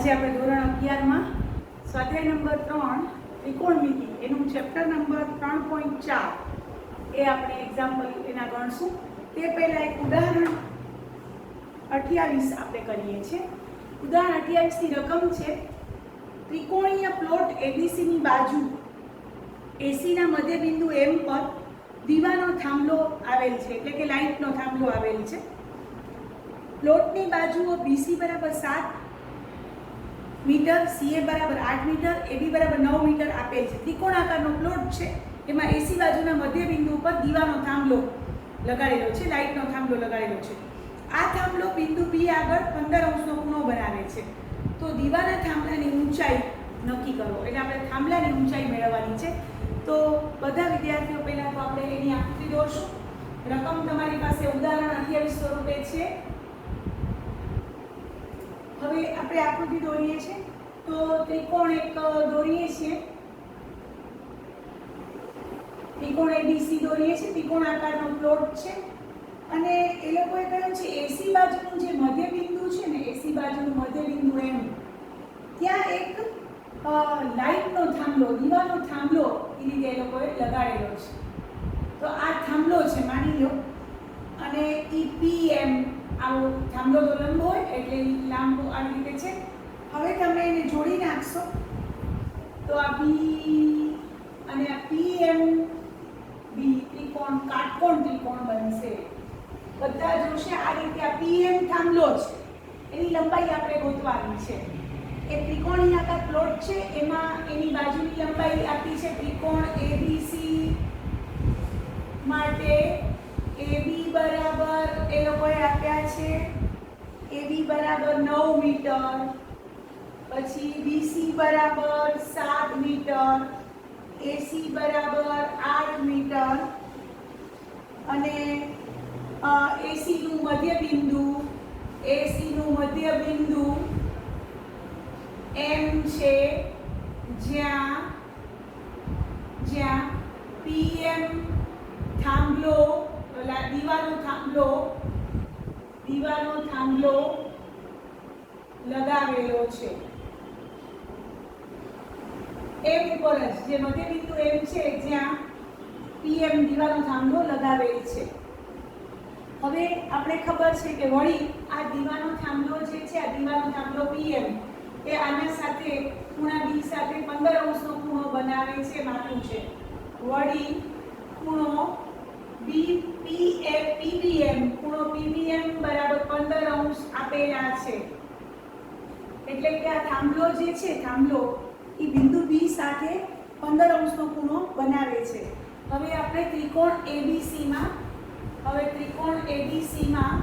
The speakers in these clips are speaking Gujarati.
આજે આપણે ધોરણ 11 માં સ્વાધ્યાય નંબર 3 ત્રિકોણમિતિ એનું ચેપ્ટર નંબર 3.4 એ આપણે એક્ઝામ્પલ એના ગણશું. તે પહેલા એક ઉદાહરણ 28 આપણે કરીએ છીએ. ઉદાહરણ 28 ની રકમ છે ત્રિકોણીય પ્લોટ ABC ની બાજુ AC ના મધ્યબિંદુ M પર દીવાનો થાંભલો આવેલ છે, એટલે કે લાઇટનો થાંભલો આવેલ છે. પ્લોટની બાજુઓ BC બરાબર 7 મીટર, CA બરાબર 8 મીટર, AB બરાબર 9 મીટર આપેલ છે. ત્રિકોણાકારનો પ્લોટ છે, એમાં AC બાજુના મધ્યબિંદુ ઉપર દીવાનો થાંભલો લગાડેલો છે, લાઇટનો થાંભલો લગાડેલો છે. આ થાંભલો બિંદુ B આગળ 15 અંશનો ખૂણો બનાવે છે. તો દીવાના થાંભલાની ઊંચાઈ નક્કી કરો, એટલે આપણે થાંભલાની ઊંચાઈ મેળવવાની છે. તો બધા વિદ્યાર્થીઓ પહેલા તો આપણે એની આકૃતિ દોરશું. રકમ તમારી પાસે ઉદાહરણ 28 સ્વરૂપે છે. હવે આપણે આકૃતિ દોરીએ છીએ. તો ત્રિકોણ એક દોરીએ છીએ, ત્રિકોણ ABC દોરીએ છીએ. ત્રિકોણ આકારનો પ્લોટ છે અને એ લોકોએ કહ્યું છે AC બાજુનું જે મધ્યબિંદુ છે ને, AC બાજુનું મધ્યબિંદુ M, ત્યાં એક લાઇટનો થાંભલો, દીવાનો થાંભલો એ રીતે એ લોકોએ લગાડેલો છે. તો આ થાંભલો છે માની લો, અને એ PM આવો થાંભલો તો લંબ હોય એટલે લાંબો આવી રીતે છે. હવે તમે એને જોડી નાખશો તો આ B અને આ PMB ત્રિકોણ કાટકોણ ત્રિકોણ બનશે. બધા જોશે આ રીતે. આ PM થાંભલો છે, એની લંબાઈ આપણે ગોતવાની છે. એ ત્રિકોણીય આકાર પ્લોટ છે, એમાં એની બાજુની લંબાઈ આપી છે ત્રિકોણ ABC માટે. AB બરાબર એ લોકોએ આપ્યા છે AB બરાબર 9 મીટર, પછી BC બરાબર 7 મીટર, AC બરાબર 8 મીટર અને AC નું મધ્યબિંદુ M છે, જ્યાં PM થાંભલો, દીવાનો થાંભલો લગાવેલો છે. M ઉપર જ જે મધ્યબિંદુ M છે, જ્યાં PM દીવાનો થાંભલો લગાવેલ છે. હવે આપણે ખબર છે કે વળી આ દીવાનો થાંભલો જે છે, આ દીવાનો થાંભલો PM એ આના સાથે ખૂણા B સાથે 15 અંશનો ખૂણો બનાવે છે, માપ્યું છે. વળી ખૂણો PBM બરાબર 15 અંશ આપેલા છે. એટલે કે આ થાંભલો જે છે, થાંભલો એ બિંદુ B સાથે 15 અંશનો ખૂણો બનાવે છે. હવે આપણે ત્રિકોણ ABC માં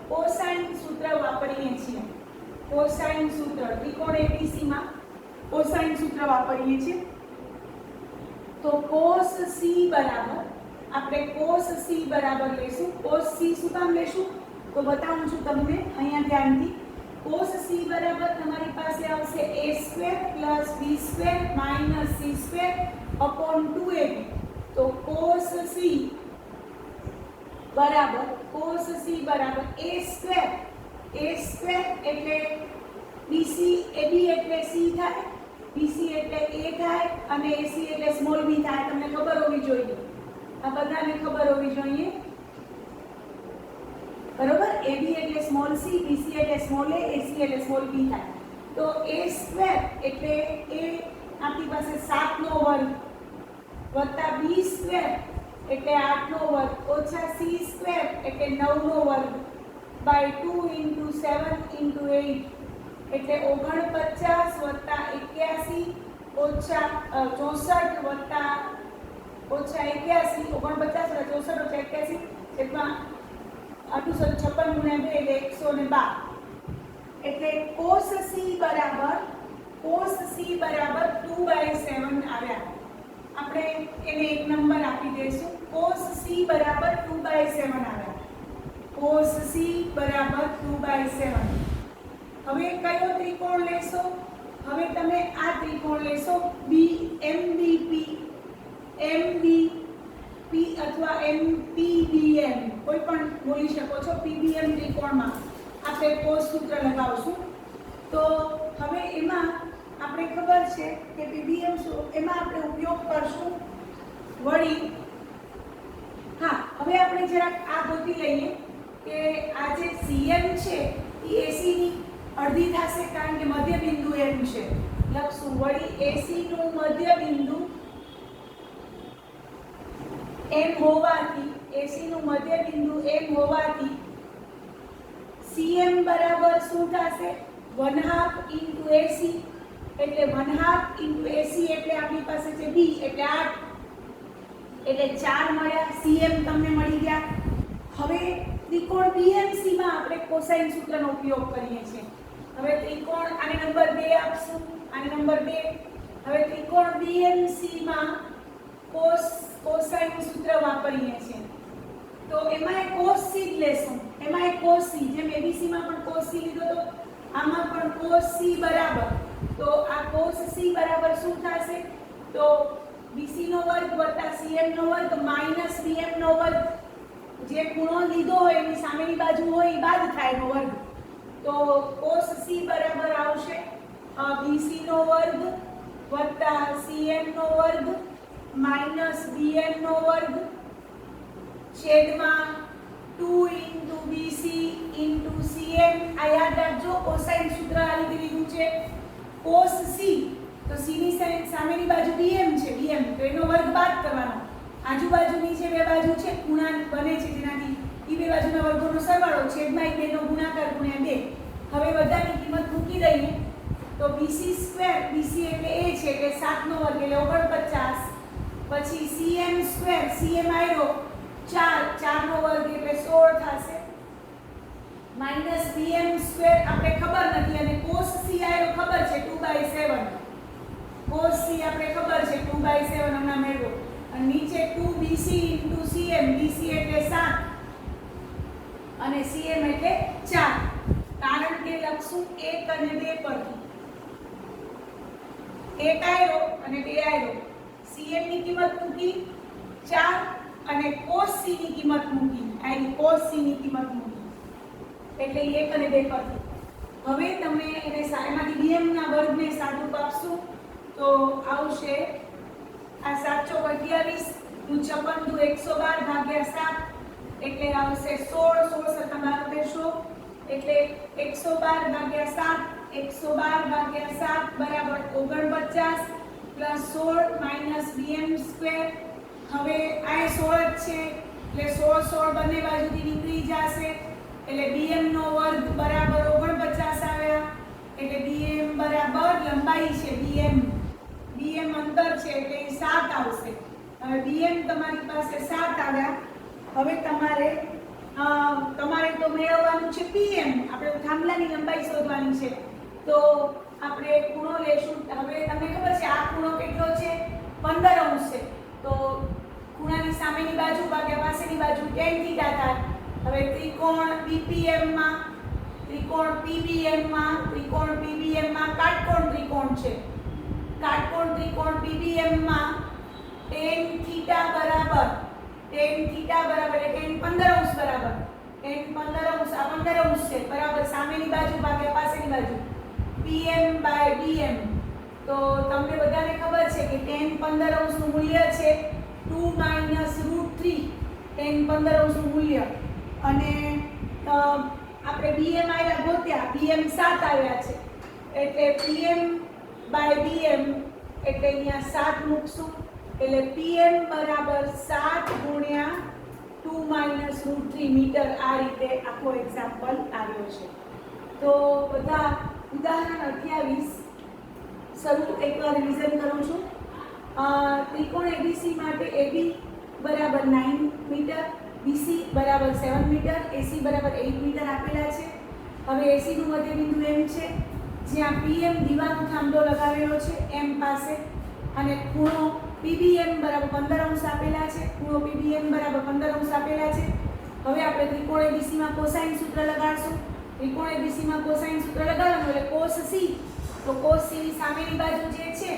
કોસાઇન સૂત્ર વાપરીએ છીએ. કોસાઇન સૂત્ર ત્રિકોણ ABC માં કોસાઇન સૂત્ર વાપરીએ છીએ. તો cos C બરાબર આપણે cos C બરાબર લેશું. cos C શું કામ લેશું તો બતાવું છું તમને અહીંયા ધ્યાનથી. cos C બરાબર તમારી પાસે આવશે a² + b² - c² / 2ab. તો cos C બરાબર a² એટલે BC AB એટલે C થાય, BC એટલે A થાય અને AC એટલે સ્મોલ b થાય. તમને ખબર હોવી જોઈએ, આ બધાને ખબર હોવી જોઈએ, બરોબર. AB એટલે સ્મોલ c, BC એટલે સ્મોલ a, AC એટલે સ્મોલ b થાય. તો a² એટલે એ આપણી પાસે 7 નો વર્ગ વત્તા b² એટલે 8 નો વર્ગ ઓછા c² એટલે 9 નો વર્ગ બાય 2 * 7 * 8 એટલે 49 વત્તા 81 ઓછા 64 વત્તા ઓછા 81, 49 વત્તા 64 ઓછા 81 જેટલા 856 ગુણ્યા 2 એટલે 112. એટલે cos C બરાબર 2/7 આવ્યા. આપણે એને એક નંબર આપી દઈશું. cos C બરાબર 2/7 આવ્યા. cos C બરાબર 2/7. હવે કયો ત્રિકોણ લેશો? હવે તમે આ ત્રિકોણ લેશો MBP અથવા MPBM, કોઈ પણ બોલી શકો છો. PBM ત્રિકોણમાં આપણે cos સૂત્ર લગાવશું. તો આપણે ખબર છે કે પીબીએમ શું, એમાં આપણે ઉપયોગ કરશું વળી. હા, હવે આપણે જરાક આ ગોતી લઈએ કે આ જે સીએમ છે એ એસી ની અડધી થશે, કારણ કે મધ્ય બિંદુ એમ છે. લખશું વળી એસી નું મધ્ય બિંદુ એમ હોવાથી, એસી નું મધ્ય બિંદુ એમ હોવાથી સીએમ બરાબર શું થશે? 1/2 ઇન્ટુ એસી, એટલે 1/2 ઇન્ટુ એસી એટલે આપણી પાસે છે બી, એટલે 8, એટલે 4 મળ્યા. સીએમ તમને મળી ગયા. હવે ત્રિકોણ બીએમસી માં આપણે કોસાઇન સૂત્રનો ઉપયોગ કરીએ છીએ. હવે ત્રિકોણ, આને નંબર 2 આપશું, આને નંબર 2. હવે ત્રિકોણ બીએમસી માં કોસાઇન સૂત્ર વાપરીએ છીએ. તો એમાં cos c જ લેશું. એમાં cos c, જેમ abc માં પણ cos c લીધો તો આમાં પણ cos c બરાબર, તો આ cos c બરાબર શું થશે? તો bc નો વર્ગ વત્તા cm નો વર્ગ માઈનસ bm નો વર્ગ. જે ખૂણો લીધો હોય એની સામેની બાજુ હોય એ બાદ થાય નો વર્ગ. તો cos c બરાબર આવશે bc નો વર્ગ વત્તા cm નો વર્ગ માઈનસ bm નો વર્ગ છેદમાં 2 ઇન્ટુ bc ઇન્ટુ cm. આ યાદ રાખજો, કોસાઇન સૂત્ર આ રીતે લીધું છે. cos c, તો c ની સામેની બાજુ bm છે, bm, તો એનો વર્ગ બાદ કરવાનો. આજુબાજુની જે બે બાજુ છે ખૂણા બને છે જેનાથી એ બે બાજુના વર્ગોનો સરવાળો છેદમાં એ બેનો ગુણાકાર ગુણ્યા 2. હવે બધાની કિંમત મૂકી દઈએ તો bc સ્ક્વેર, bc એટલે a છે એટલે 7 નો વર્ગ એટલે 49, પછી cm સ્ક્વેર, cm આવ્યો 4 નો વર્ગ એટલે 16 થશે, માઈનસ bm સ્ક્વેર આપણે ખબર નથી અને cos c આવ્યો ખબર છે 2/7, cos c આપણે ખબર છે 2/7 હમણાં મેળવો. અને નીચે 2bc * cm, bc એટલે 7 અને cm એટલે 4. કારણ કે લખશું 1 અને 2 પરથી. 1 આવ્યો અને 2 આવ્યો. cm ની કિંમત મૂકી 4 અને cos c ની કિંમત મૂકી, આની cos c ની કિંમત મૂકી, એટલે 1 અને 2 પરથી. હવે તમે એને એમાંથી bm ના વર્ગને સાદું આપશું તો આવશે આ 7 × 28 નું 56 112 / 7 એટલે આવશે 16, 16 × 12 એટલે 112 / 7, 112 / 7 બરાબર 49 પ્લસ 16 માઈનસ bm સ્ક્વેર. હવે આ 16 છે એટલે 16 16 બંને બાજુથી નીકળી જશે એટલે bm નો વર્ગ બરાબર 49 આવ્યા. એટલે bm બરાબર લંબાઈ છે, bm અંતર છે એટલે 7 આવશે. હવે bm તમારી પાસે 7 આવ્યા. હવે તમારે તો મેળવવાનું છે pm, આપણે થાંભલાની લંબાઈ શોધવાની છે. તો આપણે ખૂણો લેશું. હવે તમને ખબર છે આ ખૂણો કેટલો છે? 15° છે. તો ખૂણાની સામેની બાજુ ભાગ્યા પાસેની બાજુ tan θ થાય. હવે ત્રિકોણ BPM માં, ત્રિકોણ PBM માં, ત્રિકોણ PBM માં કાટકોણ ત્રિકોણ છે. કાટકોણ ત્રિકોણ PBM માં tan θ બરાબર, tan θ બરાબર એટલે tan 15° બરાબર, tan 15° આ 15° છે બરાબર સામેની બાજુ ભાગ્યા પાસેની બાજુ pm/bm. તો તમને બધાને ખબર છે કે tan 15° નું મૂલ્ય છે 2 - √3, tan 15° નું મૂલ્ય. અને આપણે bm આવ્યા ગોત્યા, bm 7 આવ્યા છે એટલે pm/bm એટલે અહીંયા 7 મૂકશું એટલે pm બરાબર 7 × 2 - √3 મીટર. આ રીતે આખો એક્ઝામ્પલ આવ્યો છે. તો બધા ઉદાહરણ 28 શરૂ એકવાર રિવિઝન કરું છું. ત્રિકોણ ABC માટે AB બરાબર 9 મીટર, BC બરાબર 7 મીટર, AC બરાબર 8 મીટર આપેલા છે. હવે AC નું મધ્ય બિંદુ M છે, જ્યાં PM દીવાલનો થાંભલો લગાવેલો છે M પાસે, અને ખૂણો PBM બરાબર 15° આપેલા છે. ખૂણો PBM બરાબર 15° આપેલા છે. હવે આપણે ત્રિકોણ ABC માં કોસાઇન સૂત્ર લગાડશું. ત્રિકોણ ABC માં કોસાઇન સૂત્ર લગાડવાનું એટલે cos c. તો cos c ની સામેની બાજુ જે છે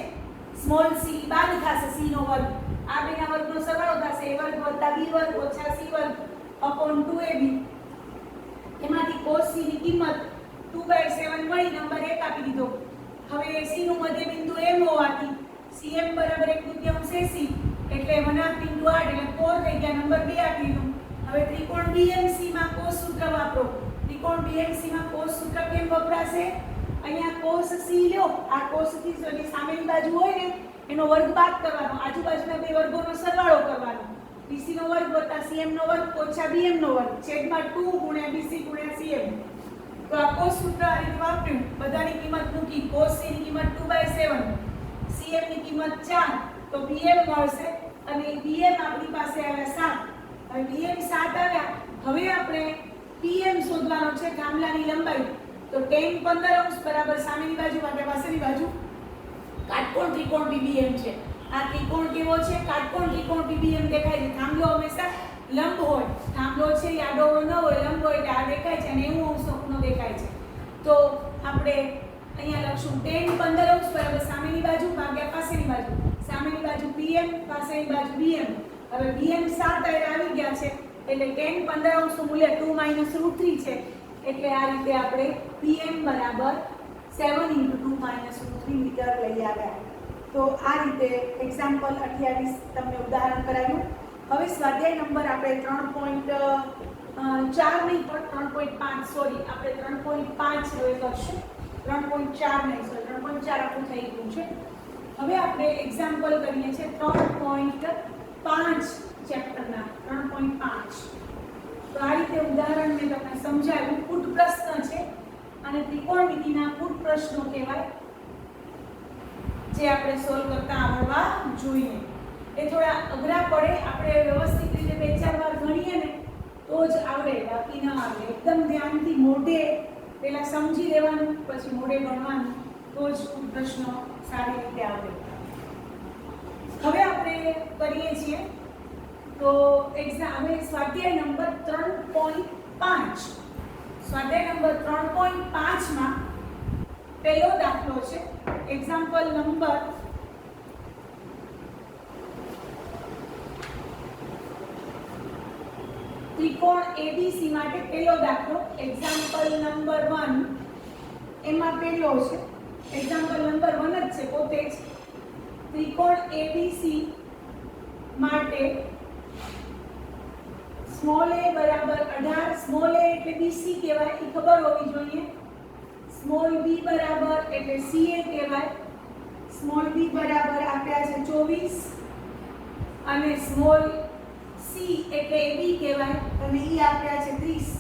સ્મોલ c બાદ થશે c નો વર્ગ. આ બેના વર્ગનો સરવાળો થશે a વર્ગ વત્તા b વર્ગ ઓછા c વર્ગ અપોન 2ab. એમાંથી cos c ની કિંમત 2/7 મળી, નંબર 1 આપી દીધો. હવે AC નું મધ્ય બિંદુ M હોવાથી CM બરાબર 1/3 AC એટલે 1/2 * 8 એટલે 4 થઈ ગયા. નંબર 2 આપી દીધું. હવે ત્રિકોણ BMC માં cos સૂત્ર વાપરો. ત્રિકોણ BMC માં cos સૂત્ર કેમ વપરાશે? અહીંયા cos C લ્યો, આ cos થી જેની સામેની બાજુ હોય ને એનો વર્ગ બાદ કરવાનો, આજુબાજુના બે વર્ગોનો સરવાળો કરવાનો. BC નો વર્ગ વત્તા CM નો વર્ગ ઓછા BM નો વર્ગ છેદમાં 2 ગુણ્યા BC ગુણ્યા CM. તો આ cos સૂત્ર આ રીતે વાપર્યું. બધાની કિંમત મૂકી. cos C ની કિંમત 2/7, CM ની કિંમત 4, તો BM મળશે અને BM આપણી પાસે આવ્યા 7. હવે BM 7 આવ્યા. હવે આપણે PM શોધવાનો છે, થાંભલાની લંબાઈ. તો tan 15 બરાબર સામેની બાજુ ભાગ્યા પાછળની બાજુ. કાટકોણ ત્રિકોણ BBM છે. આ ત્રિકોણ કેવો છે? કાટકોણ ત્રિકોણ BBM દેખાય છે. થાંભલો હંમેશા લંબ હોય. થાંભલો છે એ આડો ન હોય, લંબ હોય એટલે આ દેખાય છે અને 90 ખૂણો દેખાય છે. તો આપણે અહીંયા લખશું tan 15 બરાબર સામેની બાજુ ભાગ્યા પાછળની બાજુ. સામેની બાજુ PM, પાછળની બાજુ BM. હવે BM 7 આવી ગયા છે એટલે tan 15 નું મૂલ્ય 2 - √3 છે. એટલે આ રીતે આપણે PM બરાબર 7 × 2 - √3 મીટર લઈ આવ્યા. તો આ રીતે એક્ઝામ્પલ 28 તમને ઉદાહરણ કરાવ્યું. હવે સ્વાધ્યાય નંબર આપણે 3.4 નહીં પણ 3.5 સોરી આપણે 3.5 હવે કરશું. 3.4 નહીં સોરી 3.4 આપણું થઈ ગયું છે. હવે આપણે એક્ઝામ્પલ કરીએ છીએ 3.5 ચેપ્ટરના 3.5. તો આ રીતે ઉદાહરણ મેં તમને સમજાવ્યું. કુટ પ્રશ્ન છે અને ત્રિકોણમિતિના કુટ પ્રશ્નો કહેવાય જે આપણે સોલ્વ કરતા આવડવા જોઈએ. એ થોડા અઘરા પડે. આપણે વ્યવસ્થિત રીતે 2-4 વાર ગણીએ ને તો જ આવડે, બાકી ન આવડે. એકદમ ધ્યાનથી મોઢે પહેલા સમજી લેવાનું, પછી મોઢે ગણવાનું, તો જ કુટ પ્રશ્નો સારી રીતે આવડે. હવે આપણે કરીએ છીએ તો એક્ઝામ હવે સ્વાધ્યાય નંબર 3.5. સ્વાધ્યાય નંબર 3.5 માં પહેલો દાખલો છે. એક્ઝામ્પલ નંબર ત્રિકોણ ABC માટે પહેલો દાખલો. એક્ઝામ્પલ નંબર 1 એમાં પહેલો છે. એક્ઝામ્પલ નંબર 1 જ છે પોતે જ. ત્રિકોણ ABC માટે સ્મોલ a બરાબર 18, સ્મોલ a એટલે BC કહેવાય, એ ખબર હોવી જોઈએ. સ્મોલ b બરાબર એટલે CA કહેવાય. સ્મોલ b બરાબર આપ્યા છે 24 અને સ્મોલ c એટલે AB કહેવાય અને એ આપ્યા છે 30.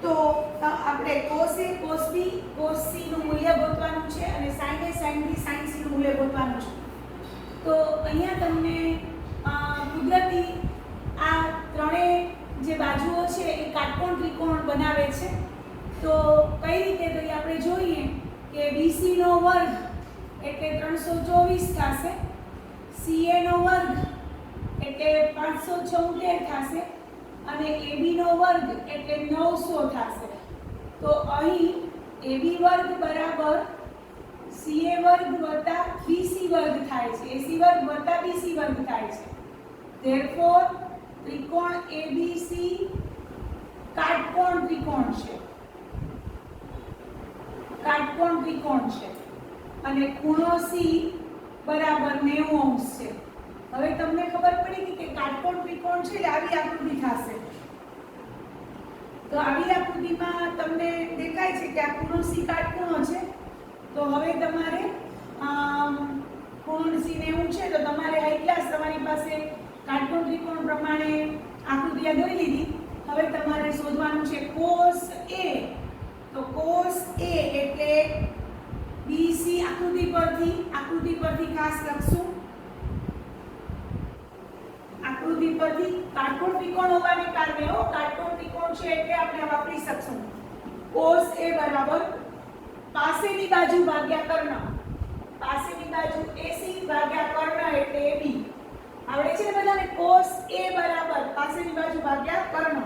તો આપણે cos a, cos b, cos c નું મૂલ્ય ગોતવાનું છે અને sin a, sin b, sin c નું મૂલ્ય ગોતવાનું છે. તો અહીંયા તમને કુદરતી આ ત્રણેય જે બાજુઓ છે એ કાટકોણ ત્રિકોણ બનાવે છે. તો કઈ રીતે તો આપણે જોઈએ કે BC નો વર્ગ એટલે 324 થશે, CA નો વર્ગ એટલે 576 થશે અને AB નો વર્ગ એટલે 900 થશે. તો અહીં AB વર્ગ બરાબર CA વર્ગ વત્તા BC વર્ગ થાય છે, AC વર્ગ વત્તા BC વર્ગ થાય છે. ધેરફોર ત્રિકોણ ABC કાટકોણ ત્રિકોણ છે. કાટકોણ ત્રિકોણ છે અને ખૂણો C બરાબર 90° છે. હવે તમને ખબર પડી કે કાટકોણ ત્રિકોણ છે એટલે આવી આકૃતિ થશે. તો આવી આકૃતિમાં તમને દેખાય છે કે આ ખૂણો C કાટખૂણો છે. તો હવે તમારે ખૂણો C 90 છે તો તમારે હાઈ ક્લાસ તમારી પાસે કાટકોણ ત્રિકોણ પ્રમાણે આકૃતિ દોરી લીધી. હવે તમારે શોધવાનું છે cos A. તો cos A એટલે BC આકૃતિ પરથી ખાસ લખશું. આકૃતિ પરથી કાટકોણ ત્રિકોણ હોવાને કારણે કાટકોણ ત્રિકોણ છે એટલે આપણે વાપરી શકશું. cos A બરાબર પાસેની બાજુ ભાગ્યા કર્ણ. પાસેની બાજુ AC ભાગ્યા કર્ણ એટલે AB. આવડે છે ને બધાને? cos A બરાબર પાસેની બાજુ ભાગ્યા કર્ણ.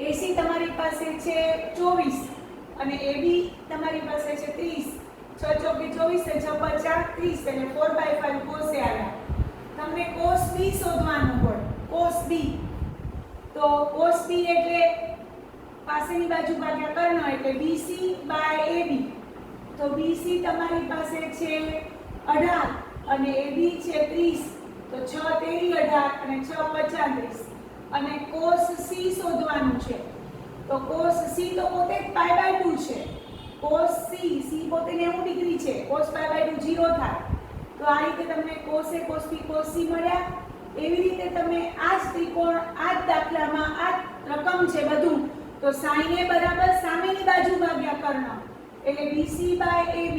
AC તમારી પાસે છે 24 અને AB તમારી પાસે છે 30. 6 ચોકે 24 6 50 30 એટલે 4/5 cos A આવ્યા. તમને cos B શોધવાનું હોય. cos B તો cos B એટલે પાસેની બાજુ ભાગ્યા કર્ણ એટલે BC બાય AB. તો BC તમારી પાસે છે 18 અને AB છે 30. તો 6 તેરી 18 અને 6 35 અને cos C શોધવાનું છે. તો cos C તો પોતે જ π/2 છે. cos C પોતે 90 ડિગ્રી છે. cos π/2 0 થાય. તો આ રીતે તમને cos A cos B cos C મળ્યા. એવી રીતે તમે આ જ ત્રિકોણ આ જ દાખલામાં આ રકમ છે બધું. તો sin A બરાબર સામેની બાજુ ભાગ્યા કર્ણ એટલે BC બાય AB.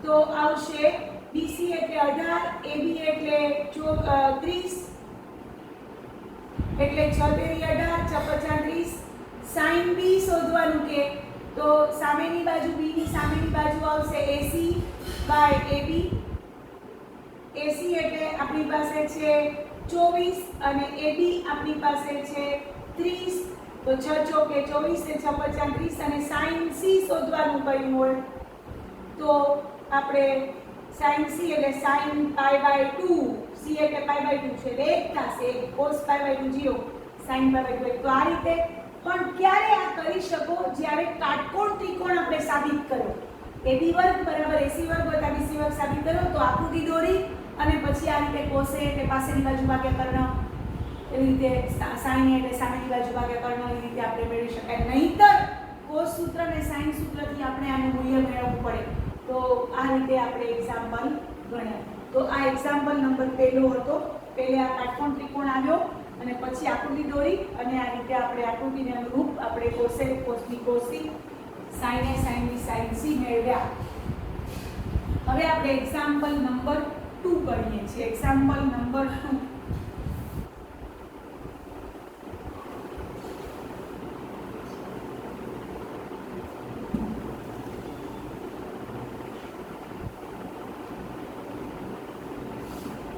તો આવશે BC એટલે 18 AB એટલે 30 એટલે 6 તેરી 18 6 35. sin B શોધવાનું કે તો સામેની બાજુ B ની સામેની બાજુ આવશે AC બાય AB. AC એટલે આપણી પાસે છે 24 અને AB આપણી પાસે છે 30. તો 6 ચોકે 24 ને 6 35 અને sin C શોધવાનું કહ્યું હોય તો આપણે sin C એટલે sin π/2 C એટલે π/2 છે એટલે 1 થશે. cos π/2 0 sin π/2 1. તો આ રીતે પણ ક્યારે આ કરી શકો જ્યારે કાટકોણ ત્રિકોણ આપણે સાબિત કરો. AB વર્ગ બરાબર AC વર્ગ વત્તા BC વર્ગ સાબિત કરો તો આકૃતિ દોરી અને પછી આ રીતે cos A એટલે પાસેની બાજુ ભાગ્યા કર્ણ એવી રીતે sin A એટલે સામેની બાજુ ભાગ્યા કર્ણ એવી રીતે આપણે મેળવી શકાય. નહીંતર cos સૂત્ર અને sin સૂત્રથી આપણે આનું મૂલ્ય મેળવવું પડે. તો આ રીતે આપણે એક્ઝામ્પલ ગણ્યા. તો આ એક્ઝામ્પલ નંબર 1 હતો. પહેલે આ કાટકોણ ત્રિકોણ આવ્યો અને પછી આકૃતિ દોરી અને આ રીતે આપણે આકૃતિને અનુરૂપ આપણે cos A cos B cos C sin A sin B sin C મેળવ્યા. હવે આપણે એક્ઝામ્પલ નંબર 2 કરીએ છીએ. Example number 2.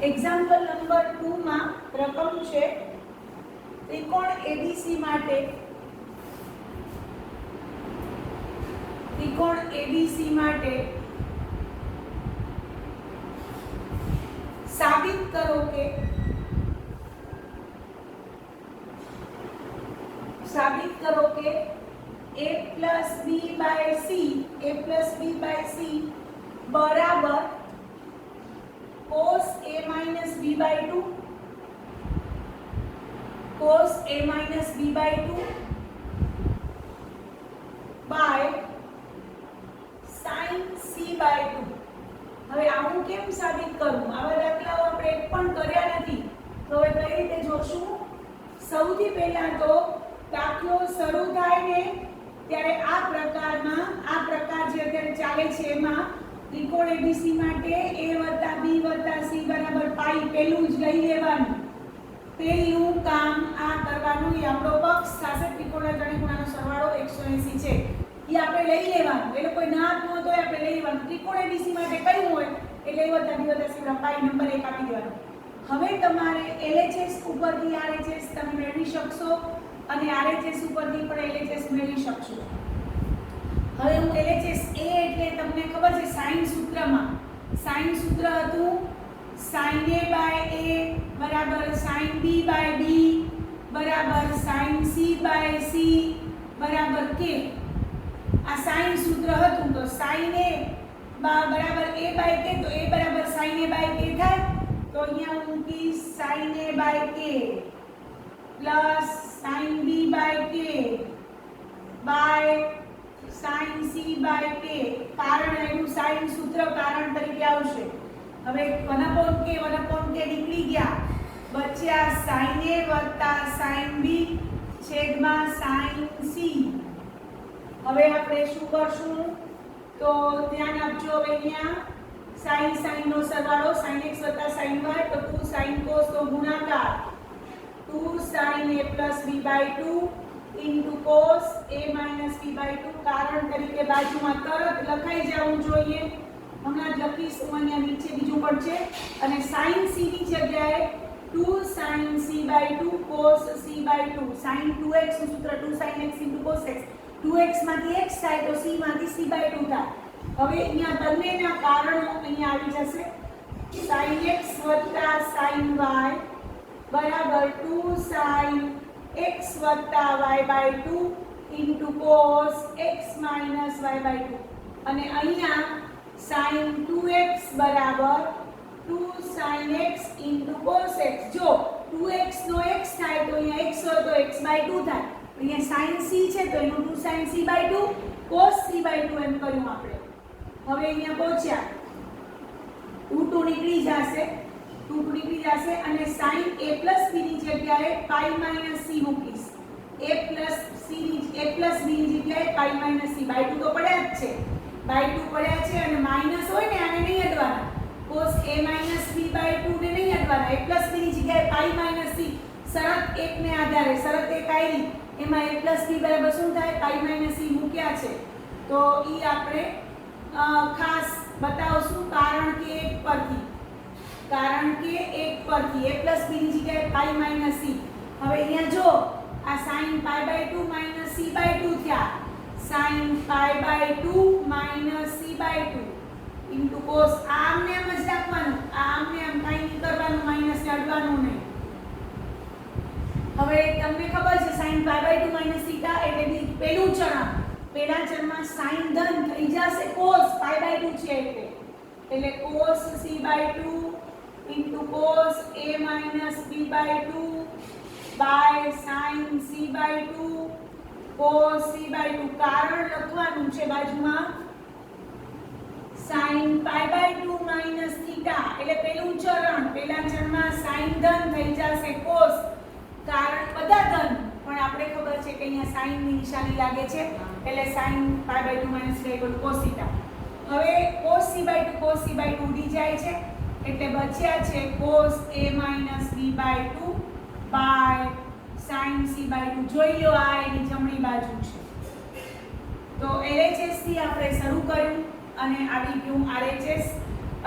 એક્ઝામ્પલ નંબર 2 માં રકમ છે ત્રિકોણ ABC માટે સાબિત કરો કે A plus B by C બરાબર cos A minus B by 2 by sin C by 2. હવે આવું કેમ સાબિત કરવું? આવા દાખલાઓ આપણે એક પણ કર્યા નથી. તો હવે કઈ રીતે જોશું? સૌથી પહેલા તો દાખલો શરૂ થાય ને ત્યારે આ પ્રકાર જે અત્યારે ચાલે છે એમાં ત્રિકોણ ABC માટે A + B + C બરાબર પાઈ પેલું જ લઈ લેવાનું. પેલું કામ આ કરવાનું. એ આપણો પક્ષ થશે. ત્રિકોણના ત્રણેય ખૂણાનો સરવાળો 180 છે. એ આપણે લઈ લેવાનું. એ કોઈ ના આપવું હોય તો આપણે લઈ લેવાનું. ત્રિકોણ ABC માટે કયું હોય એટલે A + B + C pi number 1 આપી દેવાનો. હવે તમારે LHS ઉપરથી RHS તમે મેળવી શકશો અને RHS ઉપરથી પણ LHS મેળવી શકશો. હવે હું LHS A એટલે તમને ખબર છે sin સૂત્રમાં sin સૂત્ર હતું sin A by A બરાબર sin B by B બરાબર sin C by C બરાબર K. આ sin સૂત્ર હતું તો sin A બરાબર A by K તો A બરાબર sin A by K થાય. તો અહીંયા હું મૂકીશ sin A by K plus sin B by K by sin C by K. કારણ એનું sin સૂત્ર કારણ તરીકે આવશે. હવે 1/K નીકળી ગયા. બચ્યા sin A વત્તા sin B છેદમાં sin C. હવે આપણે શું કરશું? તો ધ્યાન આપજો. હવે અહીંયા sin નો સરવાળો sin x વત્તા sin y તો 2 sin cos નો ગુણાકાર 2 sin A plus B by 2 into cos A minus B by 2 કારણ તરીકે બાજુમાં તરત લખાઈ જવું જોઈએ. હમણાં જ લખીશું. અહીંયા નીચે બીજું પણ છે અને sin C ની જગ્યાએ 2 sin C by 2 cos C by 2 sin 2x નું સૂત્ર 2 sin x into cos x 2x માંથી x થાય તો c માંથી c by 2 થાય. હવે અહીંયા બંનેના કારણો અહીંયા આવી જશે. sin x વત્તા sin y બરાબર 2 sin x વત્તા y by 2 into cos x minus y by 2 અને અહીંયા sin 2x બરાબર 2 sin x into cos x. જો 2x નો x થાય તો અહીંયા x હોય તો x by 2 થાય. અહીંયા sin c છે તો એનું 2 sin c by 2 cos c by 2 એમ કર્યું આપણે. હવે અહીંયા પહોંચ્યા 2 2 નીકળી જશે, 2 2 નીકળી જશે અને sin a plus b ની જગ્યાએ pi minus c મૂકીશ. a plus b ની જગ્યાએ pi minus c by 2 તો પડ્યા જ છે, by 2 પડ્યા છે અને માઈનસ હોય ને આને નહીં અડવાના. cos a minus b by 2 ને નહીં અડવાના. a plus b ની જગ્યાએ pi minus c શરત 1 ને આધારે શરત 1 આવી એમાં a plus b બરાબર શું થાય? pi minus c મૂક્યા છે તો ઈ આપણે ખાસ બતાવશું કારણ કે 1 પરથી a plus b ની જગ્યાએ pi minus c. હવે અહીંયા જો આ sin pi by 2 minus c by 2 થયા. sin pi by 2 minus c by 2 into cos આમને એમ જ રાખવાનું, આમને એમ કાંઈ નહીં કરવાનું, માઈનસ ને અડવાનું નહીં. હવે તમને ખબર છે sin pi by 2 minus theta એટલે પહેલું ચરણ, પહેલા ચરણમાં sin ધન થઈ જશે cos pi by 2 છે એટલે cos c by 2 into cos a minus b by 2 by sin c by 2 cos c by 2. કારણ લખવાનું છે બાજુમાં sin pi by 2 minus theta એટલે પહેલું ચરણ, પહેલા ચરણમાં sin ધન થઈ જશે cos, કારણ બધા ધન પણ આપણે ખબર છે કે અહીંયા sin ની નિશાની લાગે છે એટલે sin pi by 2 minus theta equal to cos theta. હવે cos c by 2 ઉડી જાય છે એટલે બચ્યા છે cos a minus b by 2 by sin c by 2. જોઈ લો આ એની જમણી બાજુ છે. તો LHS થી આપણે શરૂ કર્યું અને આવી ગયું RHS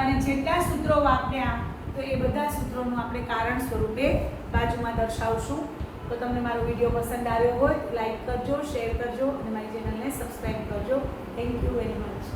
અને જેટલા સૂત્રો વાપર્યા તો એ બધા સૂત્રોનું આપણે કારણ સ્વરૂપે બાજુમાં દર્શાવશું. તો તમને મારો વિડીયો પસંદ આવ્યો હોય તો લાઈક કરજો, શેર કરજો અને મારી ચેનલને સબસ્ક્રાઇબ કરજો. Thank you very much.